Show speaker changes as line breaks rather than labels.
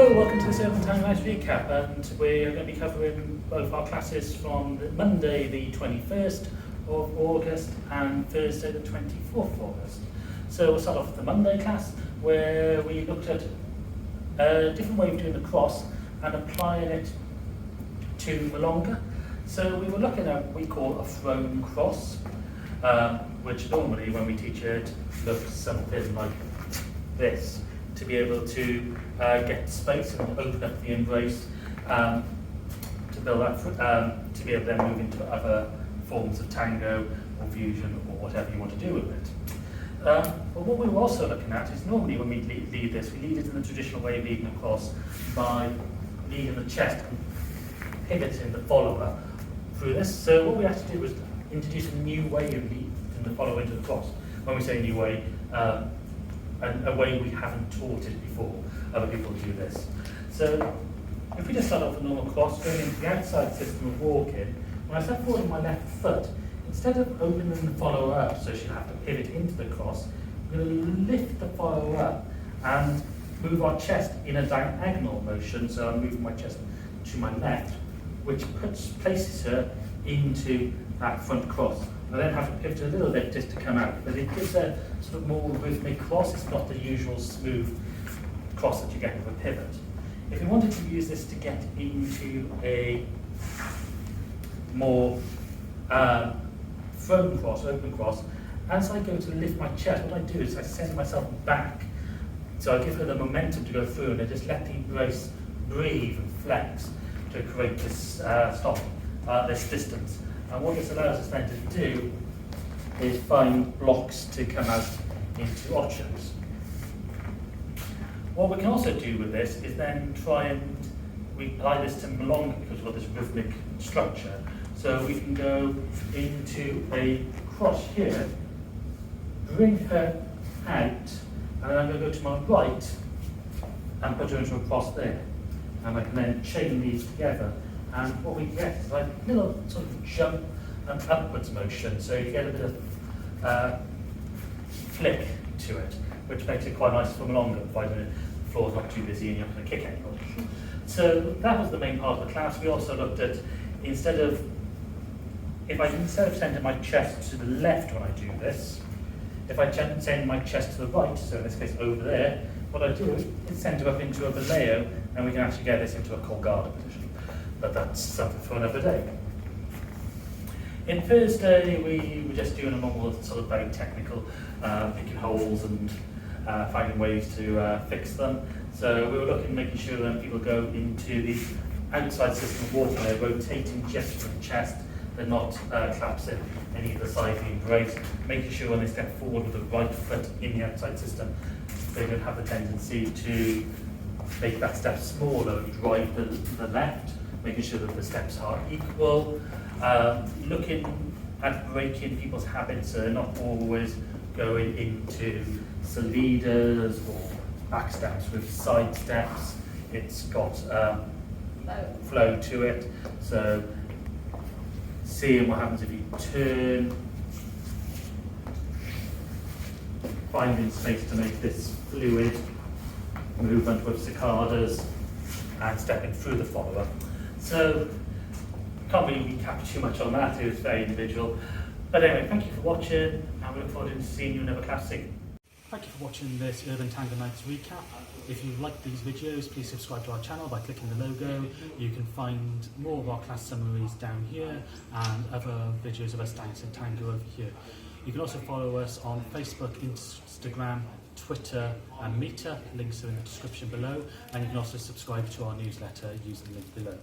Hello, welcome to this Urban Tango recap, and we're going to be covering both our classes from Monday the 21st of August and Thursday the 24th of August. So we'll start off with the Monday class, where we looked at a different way of doing the cross and applying it to Malonga. So we were looking at what we call a thrown cross, which normally when we teach it looks something like this, to be able to get space and open up the embrace to build up, to be able to then move into other forms of tango or fusion or whatever you want to do with it. But what we were also looking at is normally when we lead this, we lead it in the traditional way of leading across by leading the chest and pivoting the follower through this. So what we had to do was introduce a new way of leading the follower into the cross. When we say a new way, a way we haven't taught it before. Other people do this. So if we just start off with a normal cross, going into the outside system of walking, when I step forward on my left foot, instead of opening the follower up so she'll have to pivot into the cross, we're going to lift the follower up and move our chest in a diagonal motion. So I'm moving my chest to my left, which places her into that front cross. I then have to pivot a little bit just to come out, but it gives a sort of more rhythmic cross. It's not the usual smooth cross that you get with a pivot. If you wanted to use this to get into a more thrown cross, open cross, as I go to lift my chest, what I do is I send myself back. So I give her the momentum to go through, and I just let the embrace breathe and flex to create this this distance. And what this allows us then to do is find blocks to come out into options. What we can also do with this is then try and we apply this to Malonga because we've got this rhythmic structure. So we can go into a cross here, bring her out, and then I'm going to go to my right and put her into a cross there. And I can then chain these together. And what we get is like a little sort of jump and upwards motion, so you get a bit of flick to it, which makes it quite nice for Malonga, provided the floor's not too busy and you're not going to kick anybody. So that was the main part of the class. We also looked at, instead of sending my chest to the left when I do this, if I send my chest to the right, so in this case over there, what I do is send it up into a vallejo, and we can actually get this into a colgado position. But that's something for another day. In Thursday, we were just doing a normal sort of very technical picking holes and finding ways to fix them. So we were making sure that people go into the outside system of walking, they're rotating just from the chest, they're not collapsing any of the side of the embrace, making sure when they step forward with the right foot in the outside system, they don't have the tendency to make that step smaller and drive the left, making sure that the steps are equal, looking at breaking people's habits, so they're not always going into salidas or back steps with side steps. It's got flow to it, so seeing what happens if you turn, finding space to make this fluid movement with cicadas and stepping through the follower. So, can't really recap too much on that, it was very individual. But anyway, thank you for watching, and we look forward to seeing you in another class soon. Thank you for watching this Urban Tango Nights recap. If you like these videos, please subscribe to our channel by clicking the logo. You can find more of our class summaries down here, and other videos of us dancing tango over here. You can also follow us on Facebook, Instagram, Twitter and Meetup. Links are in the description below, and you can also subscribe to our newsletter using the link below.